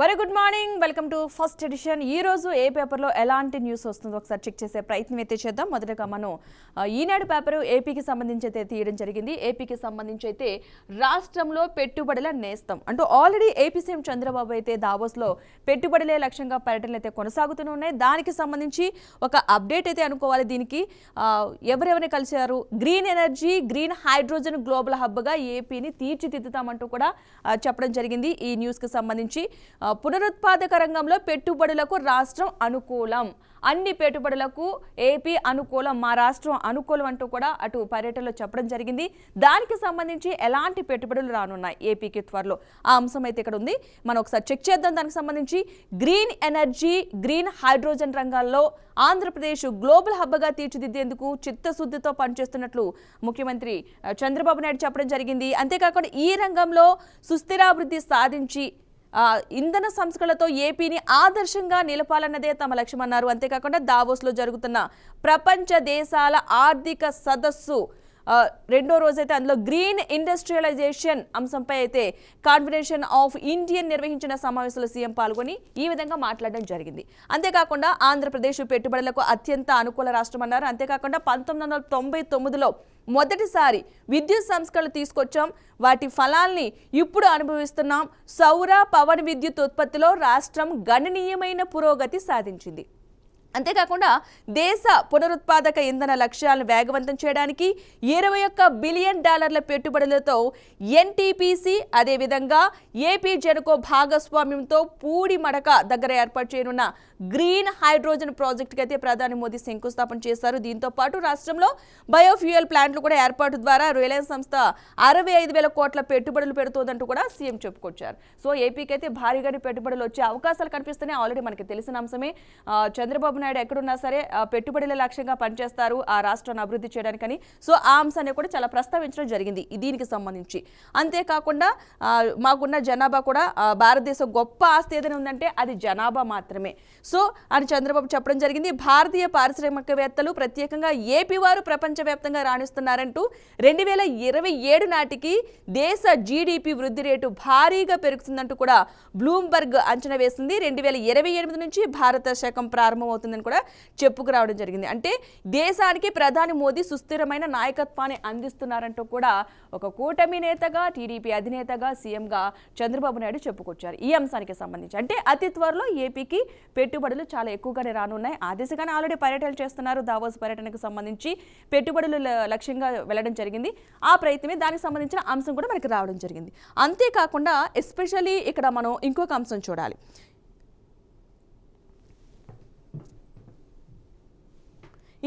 Very good morning, welcome to first edition. ఈ రోజు ఏ పేపర్లో ఎలాంటి న్యూస్ వస్తుందో ఒకసారి చెక్ చేసే ప్రయత్నం అయితే చేద్దాం. మొదటగా మనం ఈనాడు పేపర్ ఏపీకి సంబంధించి అయితే తీయడం జరిగింది. ఏపీకి సంబంధించి అయితే రాష్ట్రంలో పెట్టుబడుల నేస్తం అంటూ ఆల్రెడీ ఏపీ సీఎం చంద్రబాబు అయితే దావోస్లో పెట్టుబడులే లక్ష్యంగా పర్యటనలు అయితే కొనసాగుతూనే ఉన్నాయి. దానికి సంబంధించి ఒక అప్డేట్ అయితే అనుకోవాలి. దీనికి ఎవరెవరిని కలిశారు, green energy, green hydrogen global హబ్గా ఏపీని తీర్చిదిద్దుతామంటూ కూడా చెప్పడం జరిగింది. ఈ న్యూస్కి సంబంధించి పునరుత్పాదక రంగంలో పెట్టుబడులకు రాష్ట్రం అనుకూలం, అన్ని పెట్టుబడులకు ఏపీ అనుకూలం, మా రాష్ట్రం అనుకూలం అంటూ కూడా అటు పర్యటనలో చెప్పడం జరిగింది. దానికి సంబంధించి ఎలాంటి పెట్టుబడులు రానున్నాయి ఏపీకి త్వరలో, ఆ అంశం అయితే ఇక్కడ ఉంది. మనం ఒకసారి చెక్ చేద్దాం. దానికి సంబంధించి గ్రీన్ ఎనర్జీ, గ్రీన్ హైడ్రోజన్ రంగాల్లో ఆంధ్రప్రదేశ్ గ్లోబల్ హబ్గా తీర్చిదిద్దేందుకు చిత్తశుద్ధితో పనిచేస్తున్నట్లు ముఖ్యమంత్రి చంద్రబాబు నాయుడు చెప్పడం జరిగింది. అంతేకాకుండా ఈ రంగంలో సుస్థిరాభివృద్ధి సాధించి ఇంధన సంస్కరణలతో ఏపీని ఆదర్శంగా నిలపాలన్నదే తమ లక్ష్యమన్నారు. అంతేకాకుండా దావోస్లో జరుగుతున్న ప్రపంచ దేశాల ఆర్థిక సదస్సు రెండో రోజైతే అందులో గ్రీన్ ఇండస్ట్రియలైజేషన్ అంశంపై అయితే కాన్ఫెడరేషన్ ఆఫ్ ఇండియన్ నిర్వహించిన సమావేశంలో సీఎం పాల్గొని ఈ విధంగా మాట్లాడడం జరిగింది. అంతేకాకుండా ఆంధ్రప్రదేశ్ పెట్టుబడులకు అత్యంత అనుకూల రాష్ట్రం అన్నారు. అంతేకాకుండా 1999లో మొదటిసారి విద్యుత్ సంస్కరణలు తీసుకొచ్చాం, వాటి ఫలాల్ని ఇప్పుడు అనుభవిస్తున్నాం. సౌర పవన్ విద్యుత్ ఉత్పత్తిలో రాష్ట్రం గణనీయమైన పురోగతి సాధించింది. అంతేకాకుండా దేశ పునరుత్పాదక ఇంధన లక్ష్యాలను వేగవంతం చేయడానికి $21 బిలియన్ పెట్టుబడులతో ఎన్టీపీసీ, అదేవిధంగా ఏపీ జెన్కో భాగస్వామ్యంతో పూడి మడక దగ్గర ఏర్పాటు చేయనున్న గ్రీన్ హైడ్రోజన్ ప్రాజెక్టుకి అయితే ప్రధాని మోదీ శంకుస్థాపన చేశారు. దీంతో పాటు రాష్ట్రంలో బయోఫ్యూయల్ ప్లాంట్లు కూడా ఏర్పాటు ద్వారా రిలయన్స్ సంస్థ 65,000 కోట్ల పెట్టుబడులు పెడుతోందంటూ కూడా సీఎం చెప్పుకొచ్చారు. సో ఏపీకి అయితే భారీగానే పెట్టుబడులు వచ్చే అవకాశాలు కనిపిస్తున్నాయి. ఆల్రెడీ మనకి తెలిసిన అంశమే. చంద్రబాబు నాయుడు ఎక్కడున్నా సరే పెట్టుబడుల లక్ష్యంగా పనిచేస్తారు ఆ రాష్ట్రాన్ని అభివృద్ధి చేయడానికని. సో ఆ అంశాన్ని కూడా చాలా ప్రస్తావించడం జరిగింది దీనికి సంబంధించి. అంతేకాకుండా మాకున్న జనాభా కూడా భారతదేశం గొప్ప ఆస్తి ఏదైనా ఉందంటే అది జనాభా మాత్రమే. సో అని చంద్రబాబు చెప్పడం జరిగింది. భారతీయ పారిశ్రామికవేత్తలు ప్రత్యేకంగా ఏపీ వారు ప్రపంచవ్యాప్తంగా రాణిస్తున్నారంటూ 2027 నాటికి దేశ జీడిపి వృద్ధి రేటు భారీగా పెరుగుతుందంటూ కూడా బ్లూంబర్గ్ అంచనా వేసింది. 2028 నుంచి భారత శకం ప్రారంభమవుతుందని కూడా చెప్పుకురావడం జరిగింది. అంటే దేశానికి ప్రధాని మోదీ సుస్థిరమైన నాయకత్వాన్ని అందిస్తున్నారంటూ కూడా ఒక కూటమి నేతగా, టీడీపీ అధినేతగా, సీఎంగా చంద్రబాబు నాయుడు చెప్పుకొచ్చారు ఈ అంశానికి సంబంధించి. అంటే అతి త్వరలో ఏపీకి పెట్టుబడులు చాలా ఎక్కువగానే రానున్నాయి. ఆ దిశగానే ఆల్రెడీ పర్యటనలు చేస్తున్నారు. దావోస్ పర్యటనకు సంబంధించి పెట్టుబడులు లక్ష్యంగా వెళ్ళడం జరిగింది. ఆ ప్రయత్నమే దానికి సంబంధించిన అంశం కూడా మనకి రావడం జరిగింది. అంతేకాకుండా ఎస్పెషల్లీ ఇక్కడ మనం ఇంకొక అంశం చూడాలి.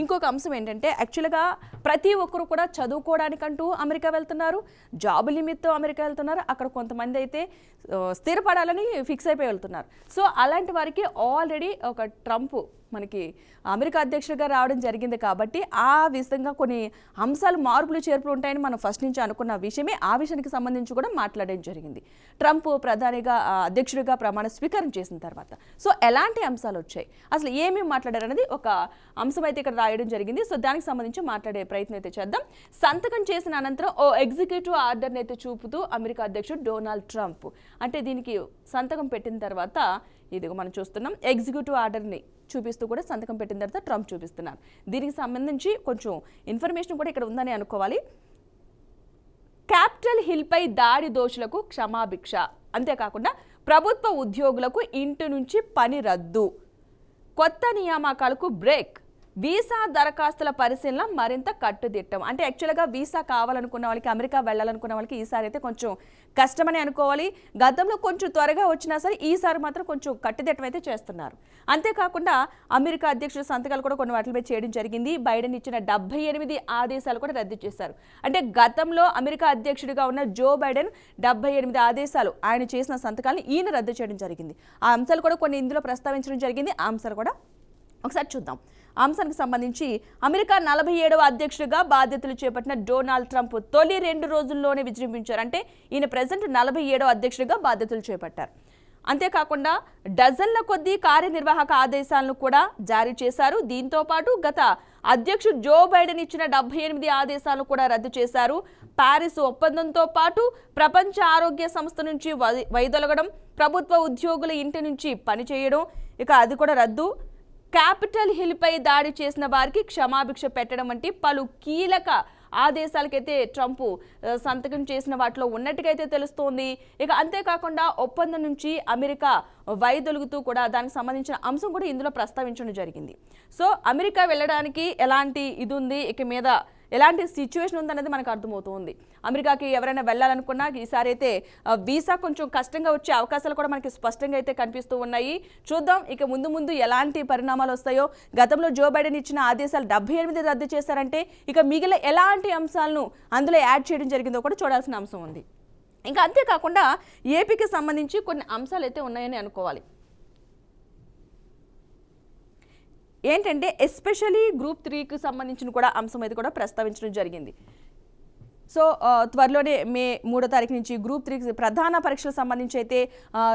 ఇంకొక అంశం ఏంటంటే యాక్చువల్గా ప్రతి ఒక్కరు కూడా చదువుకోవడానికంటూ అమెరికా వెళ్తున్నారు, జాబు నిమిత్తం అమెరికా వెళ్తున్నారు. అక్కడ కొంతమంది అయితే స్థిరపడాలని ఫిక్స్ అయిపోయి వెళ్తున్నారు. సో అలాంటి వారికి ఆల్రెడీ ఒక ట్రంప్ మనకి అమెరికా అధ్యక్షుడిగా రావడం జరిగింది కాబట్టి ఆ విధంగా కొన్ని అంశాలు మార్పులు చేర్పులు ఉంటాయని మనం ఫస్ట్ నుంచి అనుకున్న విషయమే. ఆ విషయానికి సంబంధించి కూడా మాట్లాడడం జరిగింది ట్రంప్ ప్రధానిగా అధ్యక్షుడిగా ప్రమాణ స్వీకారం చేసిన తర్వాత. సో ఎలాంటి అంశాలు వచ్చాయి, అసలు ఏమేమి మాట్లాడారు అనేది ఒక అంశం అయితే ఇక్కడ రాయడం జరిగింది. సో దానికి సంబంధించి మాట్లాడే ప్రయత్నం అయితే చేద్దాం. సంతకం చేసిన అనంతరం ఓ ఎగ్జిక్యూటివ్ ఆర్డర్ని అయితే చూపుతూ అమెరికా అధ్యక్షుడు డొనాల్డ్ ట్రంప్, అంటే దీనికి సంతకం పెట్టిన తర్వాత ఇదిగో మనం చూస్తున్నాం ఎగ్జిక్యూటివ్ ఆర్డర్ని చూపిస్తూ కూడా సంతకం పెట్టిన తర్వాత ట్రంప్ చూపిస్తున్నారు. దీనికి సంబంధించి కొంచెం ఇన్ఫర్మేషన్ కూడా ఇక్కడ ఉందని అనుకోవాలి. క్యాపిటల్ హిల్పై దాడి దోషులకు క్షమాభిక్ష, అంతేకాకుండా ప్రభుత్వ ఉద్యోగులకు ఇంటి నుంచి పని రద్దు, కొత్త నియామకాలకు బ్రేక్, వీసా దరఖాస్తుల పరిశీలన మరింత కట్టుదిట్టం. అంటే యాక్చువల్గా వీసా కావాలనుకున్న వాళ్ళకి, అమెరికా వెళ్ళాలనుకున్న వాళ్ళకి ఈసారి అయితే కొంచెం కష్టమని అనుకోవాలి. గతంలో కొంచెం త్వరగా వచ్చినా సరే ఈసారి మాత్రం కొంచెం కట్టుదిట్టం అయితే చేస్తున్నారు. అంతేకాకుండా అమెరికా అధ్యక్షుడు సంతకాలు కూడా కొన్ని వాటిపై చేయడం జరిగింది. బైడెన్ ఇచ్చిన 78 ఆదేశాలు కూడా రద్దు చేశారు. అంటే గతంలో అమెరికా అధ్యక్షుడిగా ఉన్న జో బైడెన్ 78 ఆదేశాలు ఆయన చేసిన సంతకాలను ఈయన రద్దు చేయడం జరిగింది. ఆ అంశాలు కూడా కొన్ని ఇందులో ప్రస్తావించడం జరిగింది. ఆ అంశాలు కూడా ఒకసారి చూద్దాం. అంశానికి సంబంధించి అమెరికా 47వ అధ్యక్షుడిగా బాధ్యతలు చేపట్టిన డొనాల్డ్ ట్రంప్ తొలి 2 రోజుల్లోనే విజృంభించారు. అంటే ఈయన ప్రెసిడెంట్ 47వ అధ్యక్షుడిగా బాధ్యతలు చేపట్టారు. అంతేకాకుండా డజన్ల కొద్దీ కార్యనిర్వాహక ఆదేశాలను కూడా జారీ చేశారు. దీంతో పాటు గత అధ్యక్షుడు జో బైడెన్ ఇచ్చిన 78 ఆదేశాలను కూడా రద్దు చేశారు. ప్యారిస్ ఒప్పందంతో పాటు ప్రపంచ ఆరోగ్య సంస్థ నుంచి వైదొలగడం, ప్రభుత్వ ఉద్యోగుల ఇంటి నుంచి పని చేయడం, ఇక అది కూడా రద్దు, క్యాపిటల్ హిల్పై దాడి చేసిన వారికి క్షమాభిక్ష పెట్టడం వంటి పలు కీలక ఆదేశాలకైతే ట్రంప్ సంతకం చేసిన వాటిలో ఉన్నట్టుగా అయితే తెలుస్తోంది. ఇక అంతేకాకుండా ఒప్పందం నుంచి అమెరికా వైదొలుగుతూ కూడా దానికి సంబంధించిన అంశం కూడా ఇందులో ప్రస్తావించడం జరిగింది. సో అమెరికా వెళ్ళడానికి ఎలాంటి ఇది ఉంది, ఇక మీద ఎలాంటి సిచ్యువేషన్ ఉందనేది మనకు అర్థమవుతుంది. అమెరికాకి ఎవరైనా వెళ్ళాలనుకున్నా ఈసారి అయితే వీసా కొంచెం కష్టంగా వచ్చే అవకాశాలు కూడా మనకి స్పష్టంగా అయితే కనిపిస్తూ ఉన్నాయి. చూద్దాం ఇక ముందు ఎలాంటి పరిణామాలు వస్తాయో. గతంలో జో బైడెన్ ఇచ్చిన ఆదేశాలు 78 రద్దు చేశారంటే ఇక మిగిలిన ఎలాంటి అంశాలను అందులో యాడ్ చేయడం జరిగిందో కూడా చూడాల్సిన అంశం ఉంది. ఇంకా అంతేకాకుండా ఏపీకి సంబంధించి కొన్ని అంశాలు అయితే ఉన్నాయని అనుకోవాలి. ఏంటంటే ఎస్పెషలీ గ్రూప్ 3కి సంబంధించిన కూడా అంశం అయితే కూడా ప్రస్తావించడం జరిగింది. సో త్వరలోనే మే 3వ తారీఖు నుంచి గ్రూప్ 3 ప్రధాన పరీక్షలకు సంబంధించి అయితే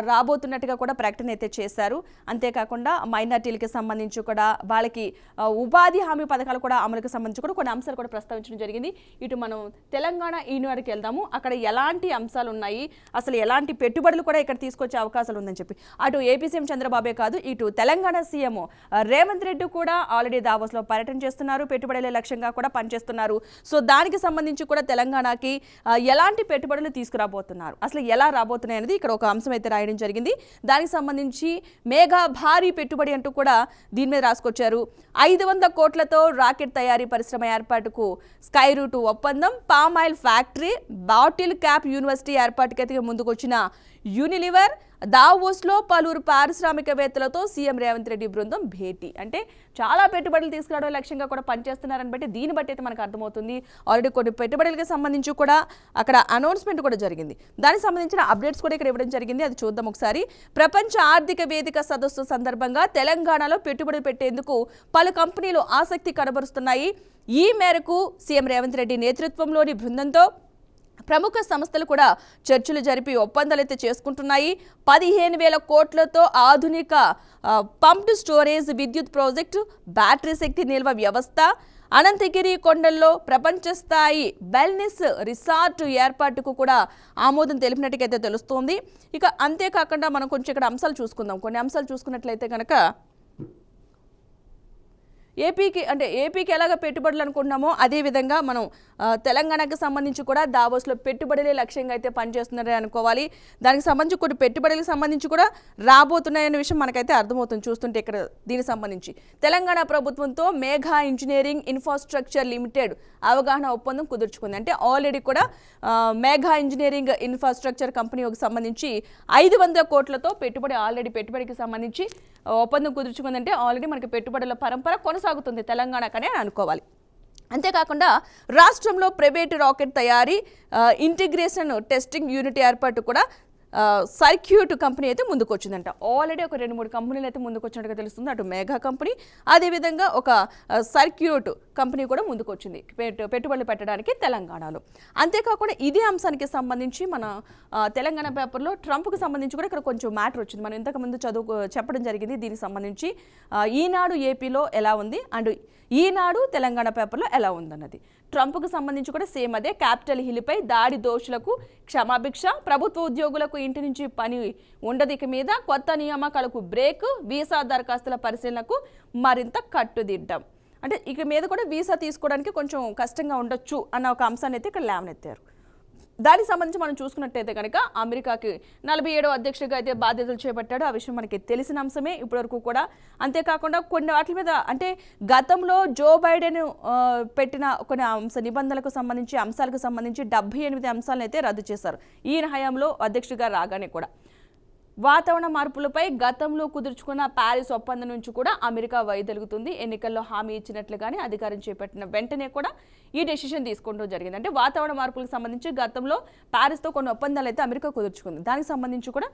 రాబోతున్నట్టుగా కూడా ప్రకటన అయితే చేశారు. అంతేకాకుండా మైనార్టీలకి సంబంధించి కూడా వాళ్ళకి ఉపాధి హామీ పథకాలు కూడా అమలుకి సంబంధించి కూడా కొన్ని అంశాలు కూడా ప్రస్తావించడం జరిగింది. ఇటు మనం తెలంగాణ ఈనాడుకి వెళ్దాము, అక్కడ ఎలాంటి అంశాలు ఉన్నాయి, అసలు ఎలాంటి పెట్టుబడులు కూడా ఇక్కడ తీసుకొచ్చే అవకాశాలు ఉందని చెప్పి అటు ఏపీ సీఎం చంద్రబాబే కాదు, ఇటు తెలంగాణ సీఎం రేవంత్ రెడ్డి కూడా ఆల్రెడీ దావోస్లో పర్యటన చేస్తున్నారు, పెట్టుబడుల లక్ష్యంగా కూడా పనిచేస్తున్నారు. సో దానికి సంబంధించి కూడా తెలంగాణకి ఎలాంటి పెట్టుబడులు తీసుకురాబోతున్నారు, అసలు ఎలా రాబోతున్నాయి అనేది ఇక్కడ ఒక అంశం అయితే రాయడం జరిగింది. దానికి సంబంధించి మేఘా భారీ పెట్టుబడి అంటూ కూడా దీని మీద రాసుకొచ్చారు. 500 కోట్లతో రాకెట్ తయారీ పరిశ్రమ ఏర్పాటుకు స్కై రూట్ ఒప్పందం, palm oil factory, bottle cap university ఏర్పాటుకైతే ముందుకొచ్చిన యూనిలివర్, దావోస్లో పలువురు పారిశ్రామికవేత్తలతో సీఎం రేవంత్ రెడ్డి బృందం భేటీ. అంటే చాలా పెట్టుబడులు తీసుకురావడం లక్ష్యంగా కూడా పనిచేస్తున్నారని బట్టి దీన్ని బట్టి అయితే మనకు అర్థమవుతుంది. ఆల్రెడీ కొన్ని పెట్టుబడులకు సంబంధించి కూడా అక్కడ అనౌన్స్మెంట్ కూడా జరిగింది. దానికి సంబంధించిన అప్డేట్స్ కూడా ఇక్కడ ఇవ్వడం జరిగింది. అది చూద్దాం ఒకసారి. ప్రపంచ ఆర్థిక వేదిక సదస్సు సందర్భంగా తెలంగాణలో పెట్టుబడులు పెట్టేందుకు పలు కంపెనీలు ఆసక్తి కనబరుస్తున్నాయి. ఈ మేరకు సీఎం రేవంత్ రెడ్డి నేతృత్వంలోని బృందంతో ప్రముఖ సంస్థలు కూడా చర్చలు జరిపి ఒప్పందాలు అయితే చేసుకుంటున్నాయి. 15,000 కోట్లతో ఆధునిక పంప్డ్ స్టోరేజ్ విద్యుత్ ప్రాజెక్టు, బ్యాటరీ శక్తి నిల్వ వ్యవస్థ, అనంతగిరి కొండల్లో ప్రపంచ స్థాయి వెల్నెస్ రిసార్ట్ ఏర్పాటుకు కూడా ఆమోదం తెలిపినట్టుగా తెలుస్తోంది. ఇక అంతేకాకుండా మనం కొంచెం ఇక్కడ అంశాలు చూసుకుందాం. కొన్ని అంశాలు చూసుకున్నట్లయితే కనుక ఏపీకి ఎలాగ పెట్టుబడులు అనుకుంటున్నామో అదేవిధంగా మనం తెలంగాణకు సంబంధించి కూడా దావోస్లో పెట్టుబడులే లక్ష్యంగా అయితే పనిచేస్తున్నారని అనుకోవాలి. దానికి సంబంధించి కొన్ని పెట్టుబడులకు సంబంధించి కూడా రాబోతున్నాయనే విషయం మనకైతే అర్థమవుతుంది చూస్తుంటే. ఇక్కడ దీనికి సంబంధించి తెలంగాణ ప్రభుత్వంతో మేఘా ఇంజనీరింగ్ ఇన్ఫ్రాస్ట్రక్చర్ లిమిటెడ్ అవగాహన ఒప్పందం కుదుర్చుకుంది. అంటే ఆల్రెడీ కూడా మేఘా ఇంజనీరింగ్ ఇన్ఫ్రాస్ట్రక్చర్ కంపెనీకి సంబంధించి 500 కోట్లతో పెట్టుబడికి సంబంధించి ఒప్పందం కుదుర్చుకుందంటే ఆల్రెడీ మనకి పెట్టుబడుల పరంపర కొనసాగుతుంది తెలంగాణకనే అనుకోవాలి. అంతేకాకుండా రాష్ట్రంలో ప్రైవేటు రాకెట్ తయారీ, ఇంటిగ్రేషన్ టెస్టింగ్ యూనిట్ ఏర్పాటు కూడా సర్క్యూట్ కంపెనీ అయితే ముందుకు వచ్చిందంట. ఆల్రెడీ ఒక 2-3 కంపెనీలు అయితే ముందుకు వచ్చినట్టుగా తెలుస్తుంది. అటు మేఘా కంపెనీ, అదేవిధంగా ఒక సర్క్యూట్ కంపెనీ కూడా ముందుకు వచ్చింది పెట్టుబడులు పెట్టడానికి తెలంగాణలో. అంతేకాకుండా ఇదే అంశానికి సంబంధించి మన తెలంగాణ పేపర్లో ట్రంప్కి సంబంధించి కూడా ఇక్కడ కొంచెం మ్యాటర్ వచ్చింది. మనం ఇంతకుముందు చెప్పడం జరిగింది. దీనికి సంబంధించి ఈనాడు ఏపీలో ఎలా ఉంది అండ్ ఈనాడు తెలంగాణ పేపర్లో ఎలా ఉందన్నది. ట్రంప్కు సంబంధించి కూడా సేమ్ అదే. క్యాపిటల్ హిల్పై దాడి దోషులకు క్షమాభిక్ష, ప్రభుత్వ ఉద్యోగులకు ఇంటి నుంచి పని ఉండదు, ఇక మీద కొత్త నియామకాలకు బ్రేక్, వీసా దరఖాస్తుల పరిశీలనకు మరింత కట్టుదిడ్డం. అంటే ఇక మీద కూడా వీసా తీసుకోవడానికి కొంచెం కష్టంగా ఉండొచ్చు అన్న ఒక అంశాన్ని అయితే ఇక్కడ లేవనెత్తారు. దానికి సంబంధించి మనం చూసుకున్నట్టయితే కనుక అమెరికాకి 47వ అధ్యక్షుడిగా అయితే బాధ్యతలు చేపట్టాడు. ఆ విషయం మనకి తెలిసిన అంశమే ఇప్పటివరకు కూడా. అంతేకాకుండా కొన్ని వాటి మీద అంటే గతంలో జో బైడెన్ పెట్టిన కొన్ని నిబంధనలకు సంబంధించి అంశాలకు సంబంధించి 78 అంశాలను అయితే రద్దు చేశారు ఈయన హయాంలో అధ్యక్షుడిగా రాగానే కూడా. వాతావరణ మార్పులపై గతంలో కుదుర్చుకున్న ప్యారిస్ ఒప్పందం నుంచి కూడా అమెరికా వైదొలుగుతుంది. ఎన్నికల్లో హామీ ఇచ్చినట్లుగానే అధికారం చేపట్టిన వెంటనే కూడా ఈ డెసిషన్ తీసుకోవడం జరిగింది. అంటే వాతావరణ మార్పులకు సంబంధించి గతంలో ప్యారిస్తో కొన్ని ఒప్పందాలు అయితే అమెరికా కుదుర్చుకుంది. దానికి సంబంధించి కూడా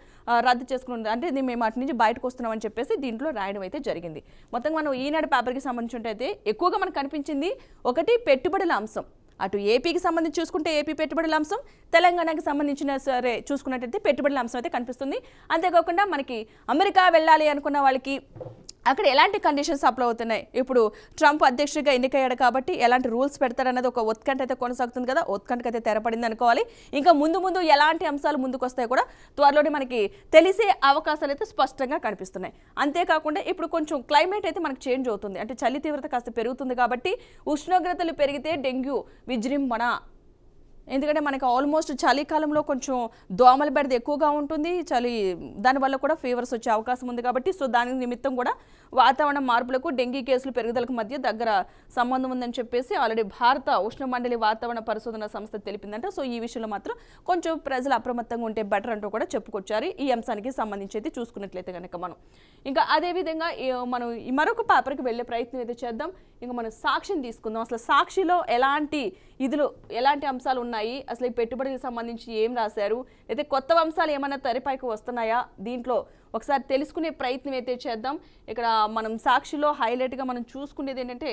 రద్దు చేసుకుంది. అంటే మేము అటు నుంచి బయటకు వస్తున్నామని చెప్పేసి దీంట్లో రాయడం అయితే జరిగింది. మొత్తం మనం ఈనాడు పేపర్కి సంబంధించి ఎక్కువగా మనకు కనిపించింది ఒకటి పెట్టుబడుల అంశం. అటు ఏపీకి సంబంధించి చూసుకుంటే ఏపీ పెట్టుబడుల అంశం, తెలంగాణకి సంబంధించిన సరే చూసుకున్నట్టయితే పెట్టుబడుల అంశం అయితే కనిపిస్తుంది. అంతేకాకుండా మనకి అమెరికా వెళ్ళాలి అనుకున్న వాళ్ళకి అక్కడ ఎలాంటి కండిషన్స్ అప్లై అవుతున్నాయి, ఇప్పుడు ట్రంప్ అధ్యక్షుడిగా ఎన్నికయ్యాడు కాబట్టి ఎలాంటి రూల్స్ పెడతారన్నది ఒక ఉత్కంఠ అయితే కొనసాగుతుంది కదా, ఉత్కంఠకి అయితే తెరపడింది అనుకోవాలి. ఇంకా ముందు ఎలాంటి అంశాలు ముందుకు వస్తాయి కూడా త్వరలోనే మనకి తెలిసే అవకాశాలు అయితే స్పష్టంగా కనిపిస్తున్నాయి. అంతేకాకుండా ఇప్పుడు కొంచెం క్లైమేట్ అయితే మనకు చేంజ్ అవుతుంది, అంటే చలి తీవ్రత కాస్త పెరుగుతుంది కాబట్టి ఉష్ణోగ్రతలు పెరిగితే డెంగ్యూ విజృంభణ, ఎందుకంటే మనకి ఆల్మోస్ట్ చలికాలంలో కొంచెం దోమల బెడద ఎక్కువగా ఉంటుంది, దానివల్ల కూడా ఫీవర్స్ వచ్చే అవకాశం ఉంది కాబట్టి సో దాని నిమిత్తం కూడా వాతావరణ మార్పులకు డెంగీ కేసులు పెరుగుదలకు మధ్య దగ్గర సంబంధం ఉందని చెప్పేసి ఆల్రెడీ భారత ఉష్ణమండలి వాతావరణ పరిశోధన సంస్థ తెలిపిందంట. సో ఈ విషయంలో మాత్రం కొంచెం ప్రజలు అప్రమత్తంగా ఉంటే బెటర్ అంటూ కూడా చెప్పుకొచ్చారు. ఈ అంశానికి సంబంధించి అయితే చూసుకున్నట్లయితే కనుక మనం ఇంకా అదేవిధంగా మనం మరొక పేపర్కి వెళ్ళే ప్రయత్నం అయితే చేద్దాం. ఇంకా మనం సాక్షిని తీసుకుందాం. అసలు సాక్షిలో ఎలాంటి అంశాలు ఉన్నాయి, అసలు ఈ పెట్టుబడికి సంబంధించి ఏం రాశారు, అయితే కొత్త అంశాలు ఏమైనా తెరపైకి వస్తున్నాయా, దీంట్లో ఒకసారి తెలుసుకునే ప్రయత్నం అయితే చేద్దాం. ఇక్కడ మనం సాక్షిలో హైలైట్గా మనం చూసుకునేది ఏంటంటే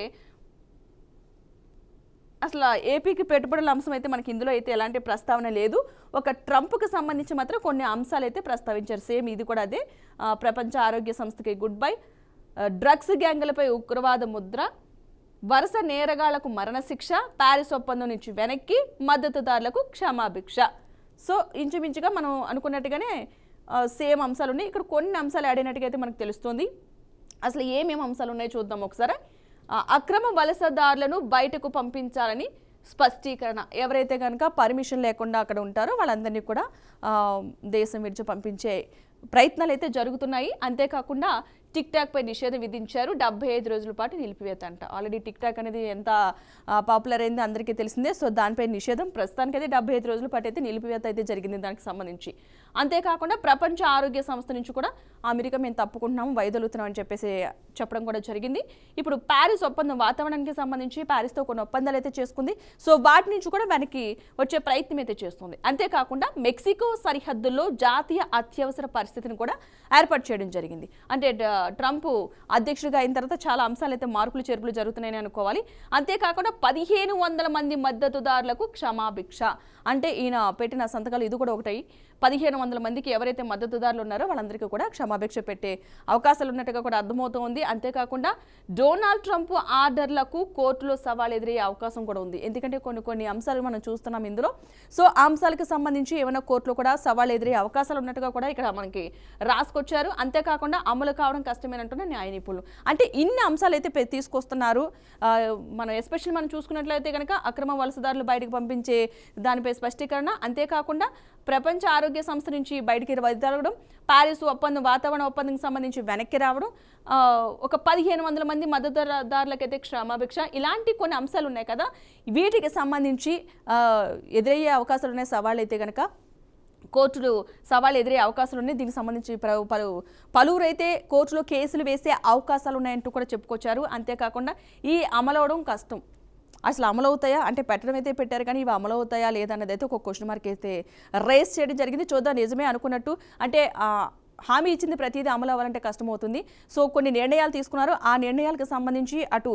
అసలు ఏపీకి పెట్టుబడుల అంశం అయితే మనకి ఇందులో అయితే ఎలాంటి ప్రస్తావన లేదు. ఒక ట్రంప్కి సంబంధించి మాత్రం కొన్ని అంశాలు అయితే ప్రస్తావించారు. సేమ్ ఇది కూడా అదే. ప్రపంచ ఆరోగ్య సంస్థకి గుడ్ బై, డ్రగ్స్ గ్యాంగులపై ఉగ్రవాద ముద్ర, వరుస నేరగాళ్లకు మరణశిక్ష, ప్యారిస్ ఒప్పందం నుంచి వెనక్కి, మద్దతుదారులకు క్షమాభిక్ష. సో ఇంచుమించుగా మనం అనుకున్నట్టుగానే సేమ్ అంశాలు ఉన్నాయి. ఇక్కడ కొన్ని అంశాలు యాడ్ అయినట్టుగా అయితే మనకు తెలుస్తుంది. అసలు ఏమేమి అంశాలు ఉన్నాయో చూద్దాం ఒకసారి. అక్రమ వలసదారులను బయటకు పంపించాలని స్పష్టీకరణ. ఎవరైతే కనుక పర్మిషన్ లేకుండా అక్కడ ఉంటారో వాళ్ళందరినీ కూడా దేశం విడిచి పంపించే ప్రయత్నాలు అయితే జరుగుతున్నాయి. అంతేకాకుండా టిక్ టాక్ పై నిషేధం విధించారు. 75 రోజుల పాటు నిలిపివేత అంట. ఆల్రెడీ టిక్ టాక్ అనేది ఎంత పాపులర్ అయిందో అందరికీ తెలిసిందే. సో దానిపై నిషేధం ప్రస్తుతానికి అయితే 75 రోజుల పాటు అయితే నిలిపివేత అయితే జరిగింది దానికి సంబంధించి. అంతేకాకుండా ప్రపంచ ఆరోగ్య సంస్థ నుంచి కూడా అమెరికా మేము తప్పుకుంటున్నాము, వైదొలుగుతున్నాం అని చెప్పడం కూడా జరిగింది. ఇప్పుడు ప్యారిస్ ఒప్పందం వాతావరణానికి సంబంధించి ప్యారిస్తో కొన్ని ఒప్పందాలు అయితే చేసుకుంది. సో వాటి నుంచి కూడా వెనక్కి వచ్చే ప్రయత్నం అయితే చేస్తుంది. అంతేకాకుండా మెక్సికో సరిహద్దుల్లో జాతీయ అత్యవసర పరిస్థితిని కూడా ఏర్పాటు చేయడం జరిగింది. అంటే ట్రంప్ అధ్యక్షుడిగా అయిన తర్వాత చాలా అంశాలు అయితే మార్పులు చేర్పులు జరుగుతున్నాయని అనుకోవాలి. అంతేకాకుండా 1500 మంది మద్దతుదారులకు క్షమాభిక్ష, అంటే ఈయన పెట్టిన సంతకాలు ఇది కూడా ఒకటి. 1500 మందికి ఎవరైతే మద్దతుదారులు ఉన్నారో వాళ్ళందరికీ కూడా క్షమాభిక్ష పెట్టే అవకాశాలు ఉన్నట్టుగా కూడా అర్థమవుతోంది. అంతేకాకుండా డొనాల్డ్ ట్రంప్ ఆర్డర్లకు కోర్టులో సవాల్ ఎదురయ్యే అవకాశం కూడా ఉంది. ఎందుకంటే కొన్ని అంశాలు మనం చూస్తున్నాం ఇందులో. సో ఆ అంశాలకు సంబంధించి ఏమైనా కోర్టులో కూడా సవాల్ ఎదురయ్యే అవకాశాలు ఉన్నట్టుగా కూడా ఇక్కడ మనకి రాసుకొచ్చారు. అంతేకాకుండా అమలు కావడం కష్టమేనంటున్న న్యాయ నిపుణులు. అంటే ఇన్ని అంశాలు అయితే తీసుకొస్తున్నారు. మనం ఎస్పెషల్లీ మనం చూసుకున్నట్లయితే కనుక అక్రమ వలసదారులు బయటకు పంపించే దానిపై స్పష్టీకరణ, అంతేకాకుండా ప్రపంచ ఆరోగ్య సంస్థ నుంచి బయటికి వైదొలగడం, ప్యారిస్ ఒప్పందం వాతావరణ ఒప్పందానికి సంబంధించి వెనక్కి రావడం, ఒక 1500 మంది మద్దతుదారులకైతే క్షమాభిక్ష, ఇలాంటి కొన్ని అంశాలు ఉన్నాయి కదా. వీటికి సంబంధించి ఎదురయ్యే అవకాశాలు ఉన్నాయి. సవాళ్ళు అయితే కనుక కోర్టులు సవాళ్ళు ఎదురయ్యే అవకాశాలు ఉన్నాయి. దీనికి సంబంధించి పలువురు అయితే కోర్టులో కేసులు వేసే అవకాశాలు ఉన్నాయంటూ కూడా చెప్పుకొచ్చారు. అంతేకాకుండా ఈ అమలవడం కష్టం, అసలు అమలవుతాయా అంటే పెట్టడం అయితే పెట్టారు కానీ ఇవి అమలవుతాయా లేదన్నది అయితే ఒక క్వశ్చన్ మార్క్ అయితే రేస్ చేయడం జరిగింది. చూద్దాం నిజమే అనుకున్నట్టు అంటే హామీ ఇచ్చింది ప్రతిదీ అమలు అవ్వాలంటే కష్టమవుతుంది. సో కొన్ని నిర్ణయాలు తీసుకున్నారు. ఆ నిర్ణయాలకు సంబంధించి అటు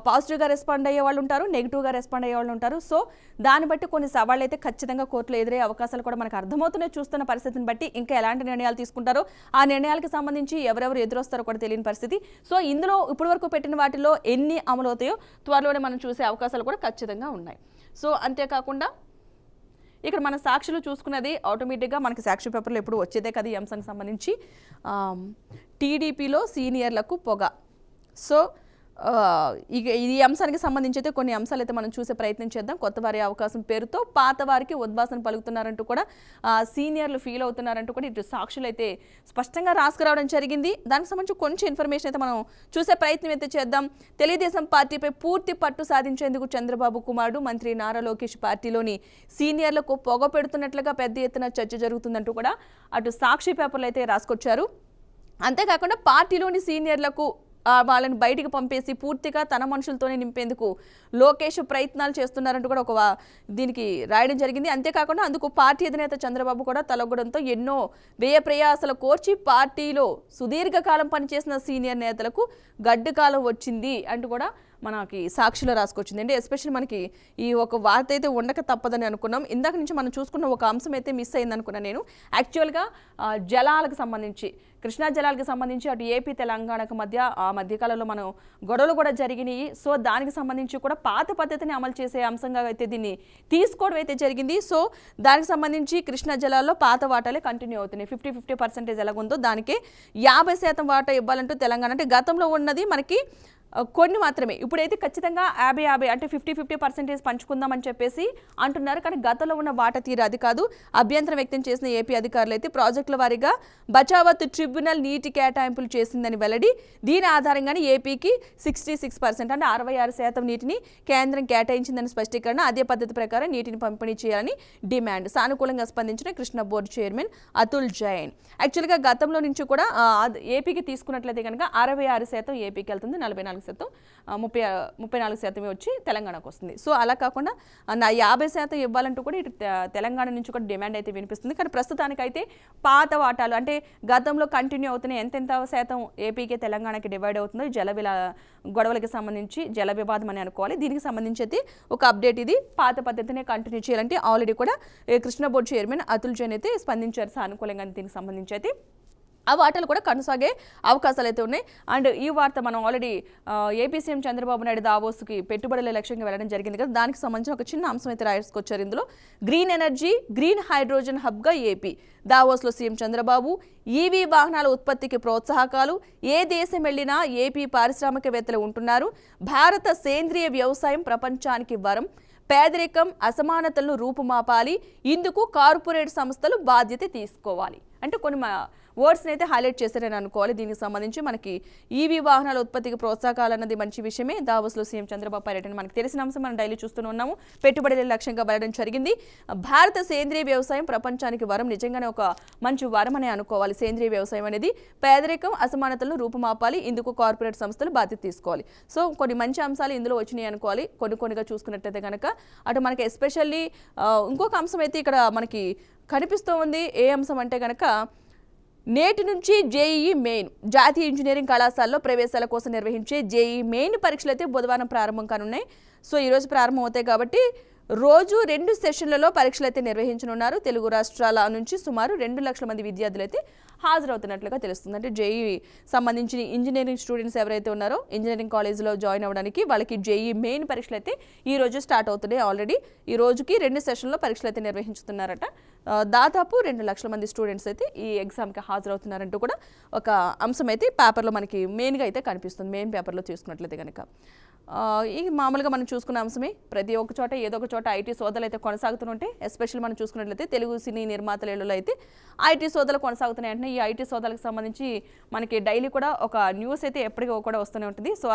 పాజిటివ్గా రెస్పాండ్ అయ్యే వాళ్ళు ఉంటారు, నెగిటివ్గా రెస్పాండ్ అయ్యే వాళ్ళు ఉంటారు. సో దాన్ని బట్టి కొన్ని సవాళ్ళు అయితే ఖచ్చితంగా కోర్టులో ఎదురయ్యే అవకాశాలు కూడా మనకు అర్థమవుతున్నాయి. చూస్తున్న పరిస్థితిని బట్టి ఇంకా ఎలాంటి నిర్ణయాలు తీసుకుంటారో, ఆ నిర్ణయాలకు సంబంధించి ఎవరెవరు ఎదురొస్తారో కూడా తెలియని పరిస్థితి. సో ఇందులో ఇప్పటి వరకు పెట్టిన వాటిలో ఎన్ని అమలు అవుతాయో త్వరలోనే మనం చూసే అవకాశాలు కూడా ఖచ్చితంగా ఉన్నాయి. సో అంతేకాకుండా ఇక్కడ మన సాక్షులు చూసుకున్నది ఆటోమేటిక్గా మనకి సాక్షి పేపర్లో ఎప్పుడు వచ్చేదే కదా ఈ అంశానికి సంబంధించి. టీడీపీలో సీనియర్లకు పొగ. సో ఇక ఈ అంశానికి సంబంధించి అయితే కొన్ని అంశాలు అయితే మనం చూసే ప్రయత్నం చేద్దాం. కొత్త వారి అవకాశం పేరుతో పాత వారికి ఉద్వాసన పలుకుతున్నారంటూ కూడా సీనియర్లు ఫీల్ అవుతున్నారంటూ కూడా ఇటు సాక్షులు అయితే స్పష్టంగా రాసుకురావడం జరిగింది. దానికి సంబంధించి కొంచెం ఇన్ఫర్మేషన్ అయితే మనం చూసే ప్రయత్నం అయితే చేద్దాం. తెలుగుదేశం పార్టీపై పూర్తి పట్టు సాధించేందుకు చంద్రబాబు కుమారుడు మంత్రి నారా లోకేష్ పార్టీలోని సీనియర్లకు పొగ పెడుతున్నట్లుగా పెద్ద ఎత్తున చర్చ జరుగుతుందంటూ కూడా అటు సాక్షి పేపర్లు అయితే రాసుకొచ్చారు. అంతేకాకుండా పార్టీలోని సీనియర్లకు వాళ్ళని బయటికి పంపేసి పూర్తిగా తన మనుషులతోనే నింపేందుకు లోకేష్ ప్రయత్నాలు చేస్తున్నారంటూ కూడా ఒక దీనికి రాయడం జరిగింది. అంతేకాకుండా అందుకు పార్టీ అధినేత చంద్రబాబు కూడా తలొగ్గడంతో ఎన్నో వ్యయ ప్రయాసాలు కోర్చి పార్టీలో సుదీర్ఘకాలం పనిచేసిన సీనియర్ నేతలకు గడ్డు కాలం వచ్చింది అంటూ కూడా మనకి సాక్షిలో రాసుకొచ్చింది అండి. ఎస్పెషల్లీ మనకి ఈ ఒక వార్త అయితే ఉండక తప్పదని అనుకున్నాం. ఇందాక నుంచి మనం చూసుకున్న ఒక అంశం అయితే మిస్ అయింది అనుకున్నాను నేను. యాక్చువల్గా జలాలకు సంబంధించి, కృష్ణా జలాలకు సంబంధించి అటు ఏపీ తెలంగాణకు మధ్య ఆ మధ్యకాలంలో మనం గొడవలు కూడా జరిగినాయి. సో దానికి సంబంధించి కూడా పాత పద్ధతిని అమలు చేసే అంశంగా అయితే దీన్ని తీసుకోవడం అయితే జరిగింది. సో దానికి సంబంధించి కృష్ణా జలాల్లో పాత వాటాలే కంటిన్యూ అవుతున్నాయి. 50% ఎలాగుందో దానికే 50% వాటా ఇవ్వాలంటూ తెలంగాణ, అంటే గతంలో ఉన్నది మనకి కొన్ని మాత్రమే, ఇప్పుడైతే ఖచ్చితంగా 50-50 అంటే 50% పంచుకుందామని చెప్పేసి అంటున్నారు. కానీ గతంలో ఉన్న వాటా తీరు అది కాదు. అభ్యంతరం వ్యక్తం చేసిన ఏపీ అధికారులు అయితే ప్రాజెక్టుల వారీగా బచావత్ ట్రిబ్యునల్ నీటి కేటాయింపులు చేసిందని వెల్లడి. దీని ఆధారంగానే ఏపీకి 66% అంటే 66% నీటిని కేంద్రం కేటాయించిందని స్పష్టీకరణ. అదే పద్ధతి ప్రకారం నీటిని పంపిణీ చేయాలని డిమాండ్. సానుకూలంగా స్పందించిన కృష్ణ బోర్డు చైర్మన్ అతుల్ జైన్. యాక్చువల్గా గతంలో నుంచి కూడా ఏపీకి తీసుకున్నట్లయితే కనుక 66% ఏపీకి వెళ్తుంది, 44% 34% వచ్చి తెలంగాణకు వస్తుంది. సో అలా కాకుండా 50% ఇవ్వాలంటూ కూడా ఇటు తెలంగాణ నుంచి కూడా డిమాండ్ అయితే వినిపిస్తుంది. కానీ ప్రస్తుతానికైతే పాత వాటాలు అంటే గతంలో కంటిన్యూ అవుతున్నాయి. ఎంతెంత శాతం ఏపీకి తెలంగాణకి డివైడ్ అవుతుందో గొడవలకి సంబంధించి జల వివాదం అని అనుకోవాలి. దీనికి సంబంధించి అయితే ఒక అప్డేట్, ఇది పాత పద్ధతినే కంటిన్యూ చేయాలంటే ఆల్రెడీ కూడా కృష్ణ బోర్డు చైర్మన్ అతుల్ జైన్ అయితే స్పందించారు సానుకూలంగా. దీనికి సంబంధించి అయితే ఆ వార్తలు కూడా కొనసాగే అవకాశాలు అయితే ఉన్నాయి. అండ్ ఈ వార్త మనం already AP CM Chandrababu Naidu దావోస్కి పెట్టుబడుల లక్ష్యంగా వెళ్ళడం జరిగింది కదా, దానికి సంబంధించిన ఒక చిన్న అంశం అయితే రాసుకొచ్చారు. ఇందులో గ్రీన్ ఎనర్జీ, గ్రీన్ హైడ్రోజన్ హబ్గా ఏపీ. దావోస్లో సీఎం చంద్రబాబు ఈవీ వాహనాల ఉత్పత్తికి ప్రోత్సాహకాలు. ఏ దేశం వెళ్ళినా ఏపీ పారిశ్రామికవేత్తలు ఉంటున్నారు. భారత సేంద్రియ వ్యవసాయం ప్రపంచానికి వరం. పేదరికం, అసమానతలను రూపుమాపాలి. ఇందుకు కార్పొరేట్ సంస్థలు బాధ్యత తీసుకోవాలి. అంటే కొన్ని వర్డ్స్ని అయితే హైలైట్ చేశారని అనుకోవాలి. దీనికి సంబంధించి మనకి ఈవీ వాహనాల ఉత్పత్తికి ప్రోత్సాహకాలన్నది మంచి విషయమే. దావోస్లో సీఎం చంద్రబాబు పర్యటన మనకు తెలిసిన అంశం, మనం డైలీ చూస్తూనే ఉన్నాము. పెట్టుబడుల లక్ష్యంగా వెళ్ళడం జరిగింది. భారత సేంద్రియ వ్యవసాయం ప్రపంచానికి వరం. నిజంగానే ఒక మంచి వరం అనే అనుకోవాలి. సేంద్రియ వ్యవసాయం అనేది పేదరికం, అసమానతలను రూపుమాపాలి. ఇందుకు కార్పొరేట్ సంస్థలు బాధ్యత తీసుకోవాలి. సో కొన్ని మంచి అంశాలు ఇందులో వచ్చినాయి అనుకోవాలి. కొన్నిగా చూసుకున్నట్టయితే కనుక అటు మనకి ఎస్పెషల్లీ ఇంకొక అంశం అయితే ఇక్కడ మనకి కనిపిస్తూ ఉంది. ఏ అంశం అంటే కనుక నేటి నుంచి జేఈఈ మెయిన్, జాతీయ ఇంజనీరింగ్ కళాశాలలో ప్రవేశాల కోసం నిర్వహించే జేఈఈ మెయిన్ పరీక్షలు అయితే బుధవారం ప్రారంభం కానున్నాయి. సో ఈరోజు ప్రారంభం అవుతాయి కాబట్టి రోజు 2 సెషన్లలో పరీక్షలు అయితే నిర్వహించనున్నారు. తెలుగు రాష్ట్రాల నుంచి సుమారు 2 లక్షల మంది విద్యార్థులు అయితే హాజరవుతున్నట్లుగా తెలుస్తుంది. అంటే జేఈఈ సంబంధించిన ఇంజనీరింగ్ స్టూడెంట్స్ ఎవరైతే ఉన్నారో ఇంజనీరింగ్ కాలేజీలో జాయిన్ అవ్వడానికి వాళ్ళకి జేఈఈ మెయిన్ పరీక్షలు అయితే ఈ రోజు స్టార్ట్ అవుతున్నాయి. ఆల్రెడీ ఈ రోజుకి 2 సెషన్లో పరీక్షలు అయితే నిర్వహించుతున్నారట. దాదాపు 2 లక్షల మంది స్టూడెంట్స్ అయితే ఈ ఎగ్జామ్కి హాజరవుతున్నారంటూ కూడా ఒక అంశం అయితే పేపర్లో మనకి మెయిన్గా అయితే కనిపిస్తుంది. మెయిన్ పేపర్లో చూసుకున్నట్లయితే కనుక ఈ మామూలుగా మనం చూసుకున్న అంశమే. ప్రతి ఒక్క చోట ఏదో ఒక చోట ఐటీ సోదాలు అయితే కొనసాగుతుంటే, ఎస్పెషల్లీ మనం చూసుకున్నట్లయితే తెలుగు సినీ నిర్మాతలలో అయితే ఐటీ సోదాలు కొనసాగుతున్నాయి. అంటే ఈ ఐటీ సోదాలకు సంబంధించి మనకి డైలీ కూడా ఒక న్యూస్ అయితే ఎప్పటికో కూడా వస్తూనే ఉంటుంది. సో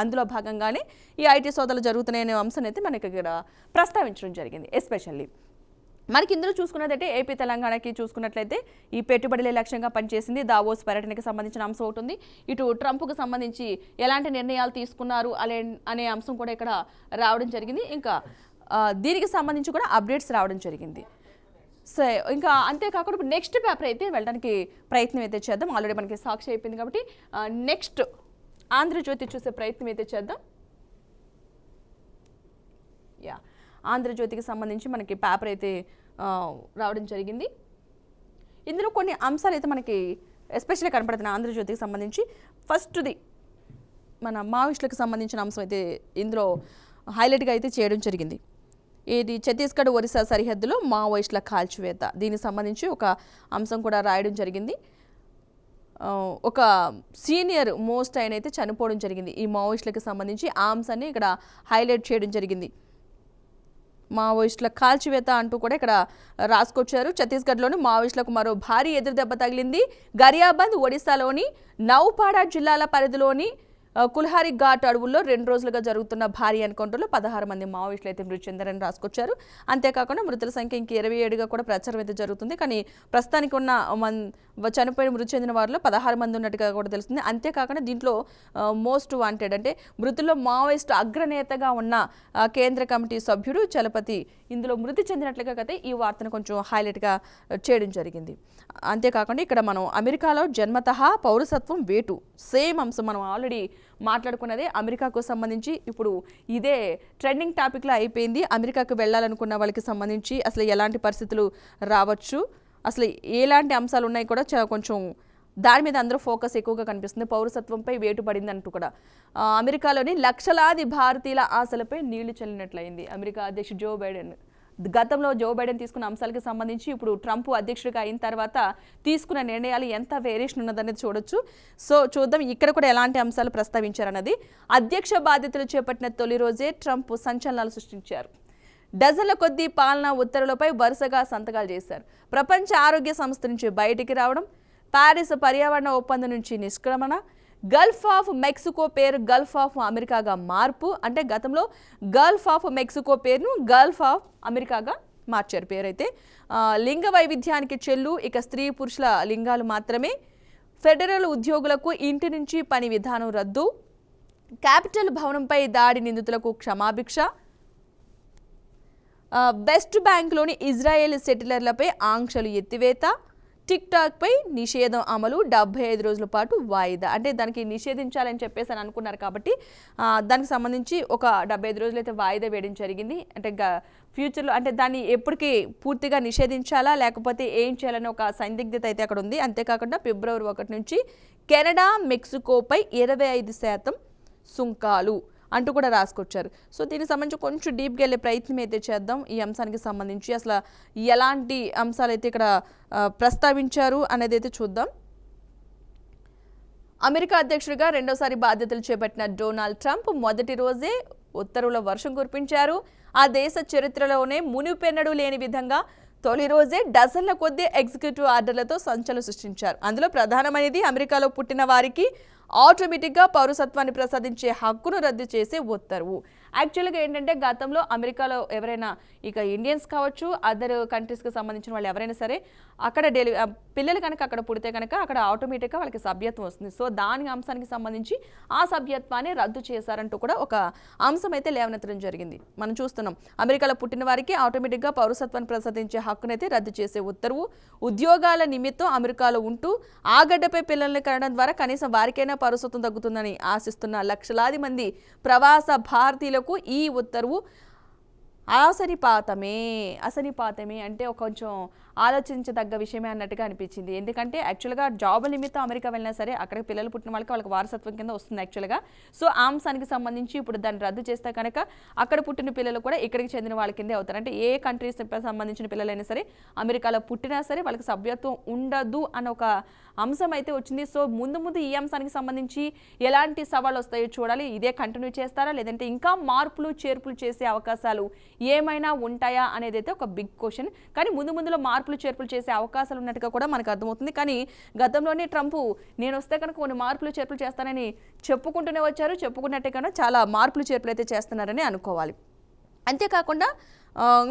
అందులో భాగంగానే ఈ ఐటీ సోదాలు జరుగుతున్నాయనే అంశాన్ని అయితే మనకి ఇక్కడ ప్రస్తావించడం జరిగింది. ఎస్పెషల్లీ మనకి ఇందులో చూసుకున్నదైతే ఏపీ తెలంగాణకి చూసుకున్నట్లయితే ఈ పెట్టుబడులే లక్ష్యంగా పనిచేసింది. దావోస్ పర్యటనకి సంబంధించిన అంశం అవుతుంది. ఇటు ట్రంప్కు సంబంధించి ఎలాంటి నిర్ణయాలు తీసుకున్నారు అనే అంశం కూడా ఇక్కడ రావడం జరిగింది. ఇంకా దీనికి సంబంధించి కూడా అప్డేట్స్ రావడం జరిగింది. సో ఇంకా అంతేకాకుండా ఇప్పుడు నెక్స్ట్ పేపర్ అయితే వెళ్ళడానికి ప్రయత్నం అయితే చేద్దాం. ఆల్రెడీ మనకి సాక్షి అయిపోయింది కాబట్టి నెక్స్ట్ ఆంధ్రజ్యోతి చూసే ప్రయత్నం అయితే చేద్దాం. ఆంధ్రజ్యోతికి సంబంధించి మనకి పేపర్ అయితే రావడం జరిగింది. ఇందులో కొన్ని అంశాలు అయితే మనకి ఎస్పెషల్లీ కనపడుతున్నాయి. ఆంధ్రజ్యోతికి సంబంధించి ఫస్ట్ది మన మావోయిస్టులకు సంబంధించిన అంశం అయితే ఇందులో హైలైట్గా అయితే చేయడం జరిగింది. ఇది ఛత్తీస్గఢ్ ఒరిస్సా సరిహద్దులో మావోయిస్టుల కాల్చివేత. దీనికి సంబంధించి ఒక అంశం కూడా రాయడం జరిగింది. ఒక సీనియర్ మోస్ట్ ఆయన అయితే చనిపోవడం జరిగింది. ఈ మావోయిస్టులకు సంబంధించి ఆ అంశాన్ని ఇక్కడ హైలైట్ చేయడం జరిగింది. మావోయిస్టుల కాల్చివేత అంటూ కూడా ఇక్కడ రాసుకొచ్చారు. ఛత్తీస్గఢ్లోని మావోయిస్టులకు మరో భారీ ఎదురుదెబ్బ తగిలింది. గరియాబంద్ ఒడిశాలోని నౌపాడా జిల్లాల పరిధిలోని కుల్హారి ఘాట్ అడవుల్లో 2 రోజులుగా జరుగుతున్న భారీ ఎన్కౌంటర్లో 16 మంది మావోయిస్టులు అయితే మృతి చెందారని రాసుకొచ్చారు. అంతేకాకుండా మృతుల సంఖ్య ఇంక 27గా కూడా ప్రచారం అయితే జరుగుతుంది. కానీ ప్రస్తుతానికి ఉన్న చనిపోయిన మృతి చెందిన వారిలో 16 మంది ఉన్నట్టుగా కూడా తెలుస్తుంది. అంతేకాకుండా దీంట్లో మోస్ట్ వాంటెడ్ అంటే మృతుల్లో మావోయిస్టు అగ్రనేతగా ఉన్న కేంద్ర కమిటీ సభ్యుడు చలపతి ఇందులో మృతి చెందినట్లుగా అయితే ఈ వార్తను కొంచెం హైలైట్గా చేయడం జరిగింది. అంతేకాకుండా ఇక్కడ మనం అమెరికాలో జన్మతః పౌరసత్వం వేటు సేమ్ అంశం మనం ఆల్రెడీ మాట్లాడుకున్నదే అమెరికాకు సంబంధించి ఇప్పుడు ఇదే ట్రెండింగ్ టాపిక్లో అయిపోయింది. అమెరికాకు వెళ్ళాలనుకున్న వాళ్ళకి సంబంధించి అసలు ఎలాంటి పరిస్థితులు రావచ్చు, అసలు ఎలాంటి అంశాలు ఉన్నాయి కూడా కొంచెం దాని మీద అందరూ ఫోకస్ ఎక్కువగా కనిపిస్తుంది. పౌరసత్వంపై వేటు పడింది అంటూ కూడా అమెరికాలోని లక్షలాది భారతీయుల ఆశలపై నీళ్లు చల్లినట్లయింది అమెరికా అధ్యక్షుడు జో బైడెన్. గతంలో జో బైడెన్ తీసుకున్న అంశాలకు సంబంధించి ఇప్పుడు ట్రంప్ అధ్యక్షుడిగా అయిన తర్వాత తీసుకున్న నిర్ణయాలు ఎంత వేరియేషన్ ఉన్నదనేది చూడొచ్చు. సో చూద్దాం ఇక్కడ కూడా ఎలాంటి అంశాలు ప్రస్తావించారన్నది. అధ్యక్ష బాధ్యతలు చేపట్టిన తొలి రోజే ట్రంప్ సంచలనాలు సృష్టించారు. డజన్ల కొద్దీ పాలనా ఉత్తర్వులపై వరుసగా సంతకాలు చేశారు. ప్రపంచ ఆరోగ్య సంస్థ నుంచి బయటికి రావడం, పారిస్ పర్యావరణ ఒప్పందం నుంచి నిష్క్రమణ, గల్ఫ్ ఆఫ్ మెక్సికో పేరు గల్ఫ్ ఆఫ్ అమెరికాగా మార్పు, అంటే గతంలో గల్ఫ్ ఆఫ్ మెక్సికో పేరును గల్ఫ్ ఆఫ్ అమెరికాగా మార్చారు పేరైతే. లింగ వైవిధ్యానికి చెల్లు, ఇక స్త్రీ పురుషుల లింగాలు మాత్రమే, ఫెడరల్ ఉద్యోగులకు ఇంటి నుంచి పని విధానం రద్దు, క్యాపిటల్ భవనంపై దాడి నిందితులకు క్షమాభిక్ష, వెస్ట్ బ్యాంక్లోని ఇజ్రాయెల్ సెటిలర్లపై ఆంక్షలు ఎత్తివేత, టిక్ టాక్పై నిషేధం అమలు 75 రోజుల పాటు వాయిదా. అంటే దానికి నిషేధించాలని చెప్పేసి అని అనుకున్నారు కాబట్టి దానికి సంబంధించి ఒక 75 రోజులు అయితే వాయిదా వేయడం జరిగింది. అంటే ఫ్యూచర్లో అంటే దాన్ని ఎప్పటికీ పూర్తిగా నిషేధించాలా లేకపోతే ఏం చేయాలని ఒక సందిగ్ధత అయితే అక్కడ ఉంది. అంతేకాకుండా ఫిబ్రవరి 1 నుంచి కెనడా మెక్సికోపై 25% సుంకాలు అంటూ కూడా రాసుకొచ్చారు. సో దీనికి సంబంధించి కొంచెం డీప్గా వెళ్ళే ప్రయత్నం అయితే చేద్దాం. ఈ అంశానికి సంబంధించి అసలు ఎలాంటి అంశాలు అయితే ఇక్కడ ప్రస్తావించారు అనేది అయితే చూద్దాం. అమెరికా అధ్యక్షుడిగా రెండోసారి బాధ్యతలు చేపట్టిన డొనాల్డ్ ట్రంప్ మొదటి రోజే ఉత్తర్వుల వర్షం కురిపించారు. ఆ దేశ చరిత్రలోనే మునిపెన్నడూ లేని విధంగా తొలి రోజే డజన్ల కొద్దీ ఎగ్జిక్యూటివ్ ఆర్డర్లతో సంచలనం సృష్టించారు. అందులో ప్రధానమైనది అమెరికాలో పుట్టిన వారికి ఆటోమేటిక్గా పౌరసత్వాన్ని ప్రసాదించే హక్కును రద్దు చేసే ఉత్తర్వు. యాక్చువల్గా ఏంటంటే గతంలో అమెరికాలో ఎవరైనా ఇక ఇండియన్స్ కావచ్చు, అదర్ కంట్రీస్కి సంబంధించిన వాళ్ళు ఎవరైనా సరే అక్కడ పిల్లలు కనుక అక్కడ పుడితే కనుక అక్కడ ఆటోమేటిక్గా వాళ్ళకి సభ్యత్వం వస్తుంది. సో దాని అంశానికి సంబంధించి ఆ సభ్యత్వాన్ని రద్దు చేశారంటూ కూడా ఒక అంశం అయితే లేవనెత్తడం జరిగింది. మనం చూస్తున్నాం అమెరికాలో పుట్టిన వారికి ఆటోమేటిక్గా పౌరసత్వాన్ని ప్రసాదించే హక్కునైతే రద్దు చేసే ఉత్తర్వు. ఉద్యోగాల నిమిత్తం అమెరికాలో ఉంటూ ఆ గడ్డపై పిల్లల్ని కనడం ద్వారా కనీసం వారికైనా పౌరసత్వం తగ్గుతుందని ఆశిస్తున్న లక్షలాది మంది ప్రవాస భారతీయులకు ఈ ఉత్తర్వు అసనిపాతమే అంటే కొంచెం ఆలోచించదగ్గ విషయమే అన్నట్టుగా అనిపించింది. ఎందుకంటే యాక్చువల్గా జాబ్ నిమిత్తం అమెరికా వెళ్ళినా సరే అక్కడ పిల్లలు పుట్టిన వాళ్ళకి వారసత్వం కింద వస్తుంది యాక్చువల్గా. సో ఆ అంశానికి సంబంధించి ఇప్పుడు దాన్ని రద్దు చేస్తే కనుక అక్కడ పుట్టిన పిల్లలు కూడా ఇక్కడికి చెందిన వాళ్ళ కిందే అవుతారు. అంటే ఏ కంట్రీస్ సంబంధించిన పిల్లలైనా సరే అమెరికాలో పుట్టినా సరే వాళ్ళకి సభ్యత్వం ఉండదు అన్న ఒక అంశం అయితే వచ్చింది. సో ముందు ఈ అంశానికి సంబంధించి ఎలాంటి సవాళ్ళు వస్తాయో చూడాలి. ఇదే కంటిన్యూ చేస్తారా లేదంటే ఇంకా మార్పులు చేర్పులు చేసే అవకాశాలు ఏమైనా ఉంటాయా అనేది అయితే ఒక బిగ్ క్వశ్చన్. కానీ ముందులో మార్పులు చేర్పులు చేసే అవకాశాలు ఉన్నట్టుగా కూడా మనకు అర్థమవుతుంది. కానీ గతంలోనే ట్రంప్ నేను వస్తే కనుక కొన్ని మార్పులు చేర్పులు చేస్తానని చెప్పుకుంటూనే వచ్చారు. చెప్పుకున్నట్టే కన్నా చాలా మార్పులు చేర్పులు అయితే చేస్తున్నారని అనుకోవాలి. అంతేకాకుండా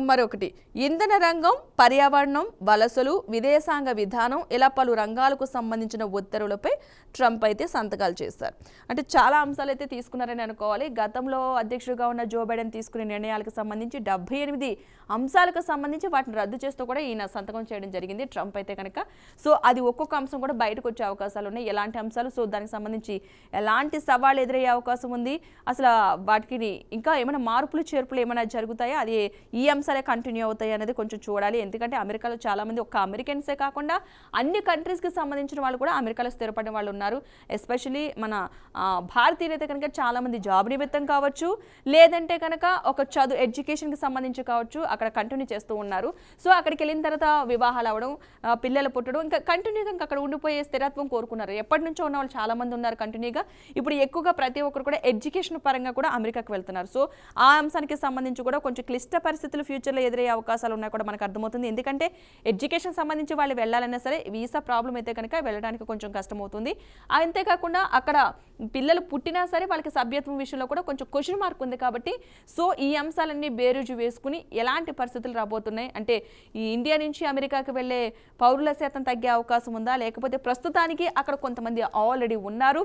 మరొకటి ఇంధన రంగం, పర్యావరణం, వలసలు, విదేశాంగ విధానం ఇలా పలు రంగాలకు సంబంధించిన ఉత్తర్వులపై ట్రంప్ అయితే సంతకాలు చేశారు. అంటే చాలా అంశాలు అయితే తీసుకున్నారని అనుకోవాలి. గతంలో అధ్యక్షుడిగా ఉన్న జో బైడెన్ తీసుకునే నిర్ణయాలకు సంబంధించి 78 అంశాలకు సంబంధించి వాటిని రద్దు చేస్తూ కూడా ఈయన సంతకం చేయడం జరిగింది ట్రంప్ అయితే కనుక. సో అది ఒక్కొక్క అంశం కూడా బయటకు వచ్చే అవకాశాలు ఉన్నాయి. ఎలాంటి అంశాలు, సో దానికి సంబంధించి ఎలాంటి సవాళ్ళు ఎదురయ్యే అవకాశం ఉంది, అసలు వాటికి ఇంకా ఏమైనా మార్పులు చేర్పులు ఏమైనా జరుగుతాయా, అది ఈ అంశాలే కంటిన్యూ అవుతాయి అనేది కొంచెం చూడాలి. ఎందుకంటే అమెరికాలో చాలామంది ఒక్క అమెరికన్సే కాకుండా అన్ని కంట్రీస్కి సంబంధించిన వాళ్ళు కూడా అమెరికాలో స్థిరపడిన వాళ్ళు ఉన్నారు. ఎస్పెషలీ మన భారతీయులు అయితే కనుక చాలామంది జాబ్ నిమిత్తం కావచ్చు లేదంటే కనుక ఒక చదువు ఎడ్యుకేషన్కి సంబంధించి కావచ్చు అక్కడ కంటిన్యూ చేస్తూ ఉన్నారు. సో అక్కడికి వెళ్ళిన తర్వాత వివాహాలు అవ్వడం, పిల్లలు పుట్టడం, ఇంకా కంటిన్యూగా ఇంకా అక్కడ ఉండిపోయే స్థిరత్వం కోరుకున్నారు. ఎప్పటి నుంచో ఉన్న వాళ్ళు చాలామంది ఉన్నారు కంటిన్యూగా. ఇప్పుడు ఎక్కువగా ప్రతి ఒక్కరు కూడా ఎడ్యుకేషన్ పరంగా కూడా అమెరికాకు వెళ్తున్నారు. సో ఆ అంశానికి సంబంధించి కూడా కొంచెం క్లిష్ట పరిస్థితులు ఫ్యూచర్లో ఎదురయ్యే అవకాశాలు ఉన్నాయి కూడా మనకు అర్థమవుతుంది. ఎందుకంటే ఎడ్యుకేషన్ సంబంధించి వాళ్ళు వెళ్ళాలన్నా సరే వీసా ప్రాబ్లం అయితే కనుక వెళ్ళడానికి కొంచెం కష్టమవుతుంది. అంతేకాకుండా అక్కడ పిల్లలు పుట్టినా సరే వాళ్ళకి సభ్యత్వం విషయంలో కూడా కొంచెం క్వశ్చన్ మార్క్ ఉంది కాబట్టి సో ఈ అంశాలన్నీ బేరుజు వేసుకుని ఎలాంటి పరిస్థితులు రాబోతున్నాయి అంటే ఈ ఇండియా నుంచి అమెరికాకి వెళ్ళే పౌరుల శాతం తగ్గే అవకాశం ఉందా, లేకపోతే ప్రస్తుతానికి అక్కడ కొంతమంది ఆల్రెడీ ఉన్నారు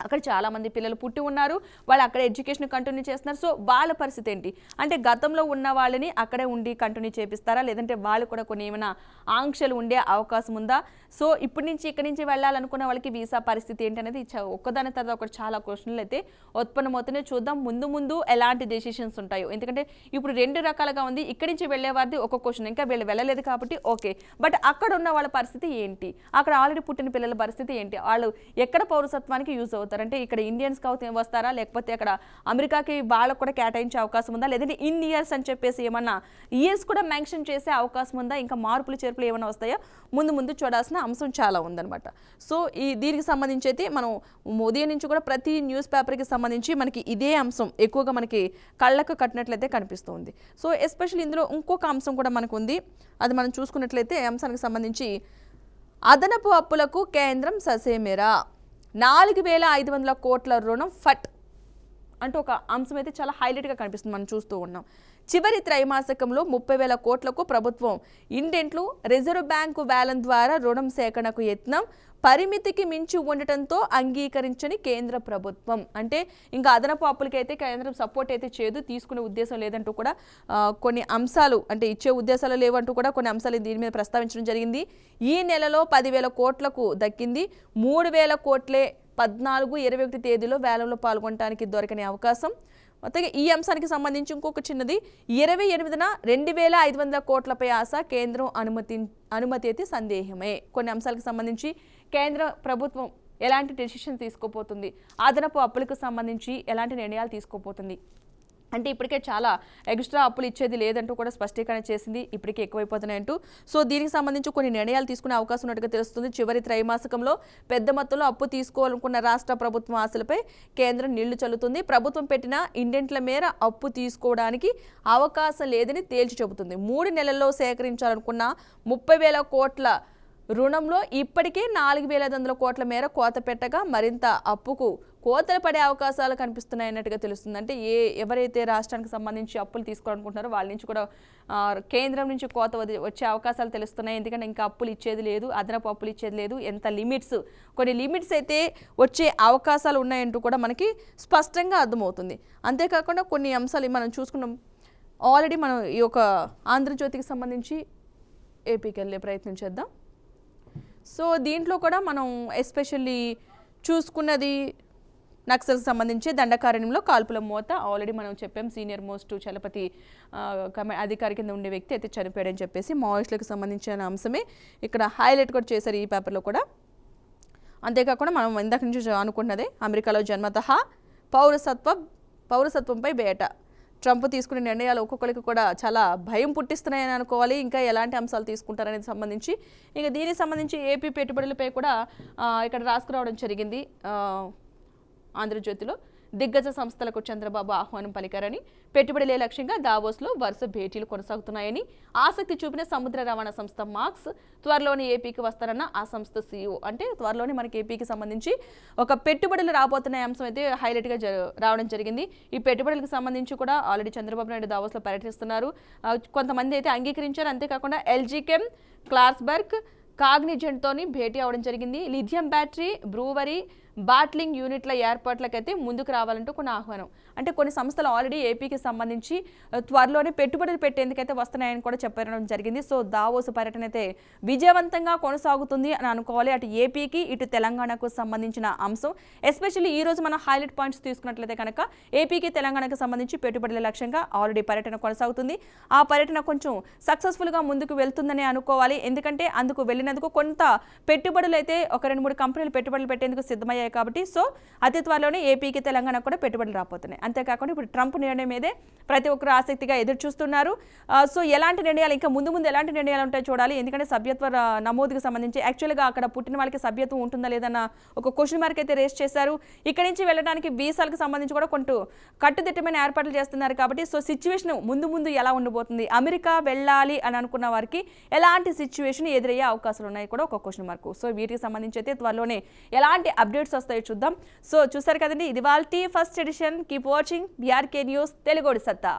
అక్కడ చాలామంది పిల్లలు పుట్టి ఉన్నారు, వాళ్ళు అక్కడ ఎడ్యుకేషన్ కంటిన్యూ చేస్తున్నారు. సో వాళ్ళ పరిస్థితి ఏంటి అంటే గతంలో ఉన్న వాళ్ళని అక్కడే ఉండి కంటిన్యూ చేపిస్తారా, లేదంటే వాళ్ళు కూడా కొన్ని ఏమైనా ఆంక్షలు ఉండే అవకాశం ఉందా? సో ఇప్పటి నుంచి ఇక్కడి నుంచి వెళ్ళాలనుకున్న వాళ్ళకి వీసా పరిస్థితి ఏంటి అనేది ఒక్కదాని తర్వాత ఒకటి చాలా క్వశ్చన్లు అయితే ఉత్పన్నమవుతున్నాయి. చూద్దాం ముందు ముందు ఎలాంటి డెసిషన్స్ ఉంటాయో. ఎందుకంటే ఇప్పుడు 2 రకాలుగా ఉంది. ఇక్కడి నుంచి వెళ్ళే వారిది ఒక క్వశ్చన్, ఇంకా వీళ్ళు వెళ్ళలేదు కాబట్టి ఓకే, బట్ అక్కడ ఉన్న వాళ్ళ పరిస్థితి ఏంటి, అక్కడ ఆల్రెడీ పుట్టిన పిల్లల పరిస్థితి ఏంటి, వాళ్ళు ఎక్కడ పౌరసత్వానికి యూజ్ అవుతారు, అంటే ఇక్కడ ఇండియన్స్ వస్తారా, లేకపోతే అక్కడ అమెరికాకి వాళ్ళకు కూడా కేటాయించే అవకాశం ఉందా, లేదంటే ఇన్ ఇయర్స్ అని చెప్పేసి ఏమన్నా ఇయర్స్ కూడా మెన్షన్ చేసే అవకాశం ఉందా, ఇంకా మార్పులు చేర్పులు ఏమైనా వస్తాయా, ముందు ముందు చూడాల్సిన అంశం చాలా ఉందన్నమాట. సో దీనికి సంబంధించి అయితే మనం ఉదయం నుంచి కూడా ప్రతి న్యూస్ పేపర్కి సంబంధించి మనకి ఇదే అంశం ఎక్కువగా మనకి కళ్ళకు కట్టినట్లయితే కనిపిస్తుంది. సో ఎస్పెషల్లీ ఇందులో ఇంకొక అంశం కూడా మనకు ఉంది. అది మనం చూసుకున్నట్లయితే అంశానికి సంబంధించి అదనపు అప్పులకు కేంద్రం ససేమిరా, 4,500 కోట్ల రుణం ఫట్ అంటూ ఒక అంశం అయితే చాలా హైలైట్గా కనిపిస్తుంది. మనం చూస్తూ ఉన్నాం. చివరి త్రైమాసికంలో 30,000 కోట్లకు ప్రభుత్వం ఇండెంట్లు, రిజర్వ్ బ్యాంకు వేలం ద్వారా రుణం సేకరణకు యత్నం, పరిమితికి మించి ఉండటంతో అంగీకరించని కేంద్ర ప్రభుత్వం. అంటే ఇంకా అదనపు అప్పులకైతే కేంద్రం సపోర్ట్ అయితే చేయదు, తీసుకునే ఉద్దేశం లేదంటూ కూడా కొన్ని అంశాలు, అంటే ఇచ్చే ఉద్దేశాలు లేవంటూ కూడా కొన్ని అంశాలు దీని మీద ప్రస్తావించడం జరిగింది. ఈ నెలలో 10,000 కోట్లకు దక్కింది. 3,000 కోట్లే 14-21 తేదీలో వేలంలో పాల్గొనడానికి దొరకని అవకాశం. మొత్తంగా ఈ అంశానికి సంబంధించి ఇంకొక చిన్నది, 28న 2,500 కోట్లపై ఆశ, కేంద్రం అనుమతి అయితే సందేహమే. కొన్ని అంశాలకు సంబంధించి కేంద్ర ప్రభుత్వం ఎలాంటి డెసిషన్ తీసుకోపోతుంది, అదనపు అప్పులకు సంబంధించి ఎలాంటి నిర్ణయాలు తీసుకోపోతుంది అంటే ఇప్పటికే చాలా ఎక్స్ట్రా అప్పులు ఇచ్చేది లేదంటూ కూడా స్పష్టీకరణ చేసింది, ఇప్పటికే ఎక్కువైపోతున్నాయంటూ. సో దీనికి సంబంధించి కొన్ని నిర్ణయాలు తీసుకునే అవకాశం ఉన్నట్టుగా తెలుస్తుంది. చివరి త్రైమాసికంలో పెద్ద మొత్తంలో అప్పు తీసుకోవాలనుకున్న రాష్ట్ర ప్రభుత్వం ఆశలపై కేంద్రం నీళ్లు చల్లుతుంది. ప్రభుత్వం పెట్టిన ఇండెంట్ల మేర అప్పు తీసుకోవడానికి అవకాశం లేదని తేల్చి చెబుతుంది. 3 నెలల్లో సేకరించాలనుకున్న 30,000 కోట్ల రుణంలో ఇప్పటికే 4,500 కోట్ల మేర కోత పెట్టగా మరింత అప్పుకు కోతలు పడే అవకాశాలు కనిపిస్తున్నాయన్నట్టుగా తెలుస్తుంది. అంటే ఎవరైతే రాష్ట్రానికి సంబంధించి అప్పులు తీసుకోవాలనుకుంటున్నారో వాళ్ళ నుంచి కూడా కేంద్రం నుంచి కోత వచ్చే అవకాశాలు తెలుస్తున్నాయి. ఎందుకంటే ఇంకా అప్పులు ఇచ్చేది లేదు, అదనపు అప్పులు ఇచ్చేది లేదు, ఎంత లిమిట్స్, కొన్ని లిమిట్స్ అయితే వచ్చే అవకాశాలు ఉన్నాయంటూ కూడా మనకి స్పష్టంగా అర్థమవుతుంది. అంతేకాకుండా కొన్ని అంశాలు మనం చూసుకున్నాం. ఆల్రెడీ మనం ఈ యొక్క ఆంధ్రజ్యోతికి సంబంధించి ఏపీకి వెళ్ళే ప్రయత్నం చేద్దాం. సో దీంట్లో కూడా మనం ఎస్పెషల్లీ చూసుకున్నది నక్సల్కి సంబంధించి దండకారణ్యంలో కాల్పుల మోత. ఆల్రెడీ మనం చెప్పాం, సీనియర్ మోస్ట్ చలపతి అధికారి కింద ఉండే వ్యక్తి అయితే చనిపోయాడని చెప్పేసి మావోయిస్టులకు సంబంధించిన అంశమే ఇక్కడ హైలైట్ కూడా చేశారు ఈ పేపర్లో కూడా. అంతేకాకుండా మనం ఇందాక నుంచి అనుకున్నదే, అమెరికాలో జన్మతః పౌరసత్వంపై వేట, ట్రంప్ తీసుకునే నిర్ణయాలు ఒక్కొక్కరికి కూడా చాలా భయం పుట్టిస్తున్నాయని అనుకోవాలి. ఇంకా ఎలాంటి అంశాలు తీసుకుంటారనేది సంబంధించి ఇంకా దీనికి సంబంధించి ఏపీ పెట్టుబడులపై కూడా ఇక్కడ రాసుకురావడం జరిగింది. ఆంధ్రజ్యోతిలో దిగ్గజ సంస్థలకు చంద్రబాబు ఆహ్వానం పలికారని, పెట్టుబడులే లక్ష్యంగా దావోస్లో వరుస భేటీలు కొనసాగుతున్నాయని, ఆసక్తి చూపిన సముద్ర రవాణా సంస్థ మార్క్స్ త్వరలోనే ఏపీకి వస్తారన్న ఆ సంస్థ CEO. అంటే త్వరలోనే మనకి ఏపీకి సంబంధించి ఒక పెట్టుబడులు రాబోతున్న అంశం అయితే హైలైట్గా రావడం జరిగింది. ఈ పెట్టుబడులకు సంబంధించి కూడా ఆల్రెడీ చంద్రబాబు నాయుడు దావోస్లో పర్యటిస్తున్నారు. కొంతమంది అయితే అంగీకరించారు. అంతేకాకుండా ఎల్జీ కెమ్, క్లార్క్స్బర్గ్, కాగ్నిజెంట్తోని భేటీ అవడం జరిగింది. లిథియం బ్యాటరీ, బ్రూవరీ, బాట్లింగ్ యూనిట్ల ఏర్పాట్లకైతే ముందుకు రావాలంటూ కొన్ని ఆహ్వానం. అంటే కొన్ని సంస్థలు ఆల్రెడీ ఏపీకి సంబంధించి త్వరలోనే పెట్టుబడులు పెట్టేందుకైతే వస్తున్నాయని కూడా చెప్పడం జరిగింది. సో దావోస్ పర్యటన అయితే విజయవంతంగా కొనసాగుతుంది అని అనుకోవాలి. అటు ఏపీకి ఇటు తెలంగాణకు సంబంధించిన అంశం. ఎస్పెషల్లీ ఈ రోజు మనం హైలైట్ పాయింట్స్ తీసుకున్నట్లయితే కనుక ఏపీకి తెలంగాణకు సంబంధించి పెట్టుబడుల లక్ష్యంగా ఆల్రెడీ పర్యటన కొనసాగుతుంది. ఆ పర్యటన కొంచెం సక్సెస్ఫుల్గా ముందుకు వెళ్తుందని అనుకోవాలి. ఎందుకంటే అందుకు వెళ్ళినందుకు కొంత పెట్టుబడులు అయితే ఒక 2-3 కంపెనీలు పెట్టుబడులు పెట్టేందుకు సిద్ధమయ్యాయి కాబట్టి సో అతి త్వరలోనే ఏపీకి తెలంగాణకు కూడా పెట్టుబడులు రాబోతున్నాయి. అంతేకాకుండా ఇప్పుడు ట్రంప్ నిర్ణయం మీదే ప్రతి ఒక్కరు ఆసక్తిగా ఎదురు చూస్తున్నారు. సో ఎలాంటి నిర్ణయాలు, ఇంకా ముందు ఎలాంటి నిర్ణయాలు ఉంటాయో చూడాలి. ఎందుకంటే సభ్యత్వ నమోదుకు సంబంధించి యాక్చువల్గా అక్కడ పుట్టిన వాళ్ళకి సభ్యత్వం ఉంటుందా లేదన్న ఒక క్వశ్చన్ మార్క్ అయితే రేస్ చేశారు. ఇక్కడి నుంచి వెళ్ళడానికి వీసాలకు సంబంధించి కూడా కొంత కట్టుదిట్టమైన ఏర్పాట్లు చేస్తున్నారు. కాబట్టి సో సిచ్యువేషన్ ముందు ఎలా ఉండబోతుంది, అమెరికా వెళ్ళాలి అని అనుకున్న వారికి ఎలాంటి సిచ్యువేషన్ ఎదురయ్యే అవకాశాలు ఉన్నాయి కూడా ఒక క్వశ్చన్ మార్క్. సో వీటికి సంబంధించి అయితే త్వరలోనే ఎలాంటి అప్డేట్స్ వస్తాయో చూద్దాం. సో చూసారు కదండి, ఇది వాల్టీ first edition. Keep watching BRK news తెలుగోడి సత్తా.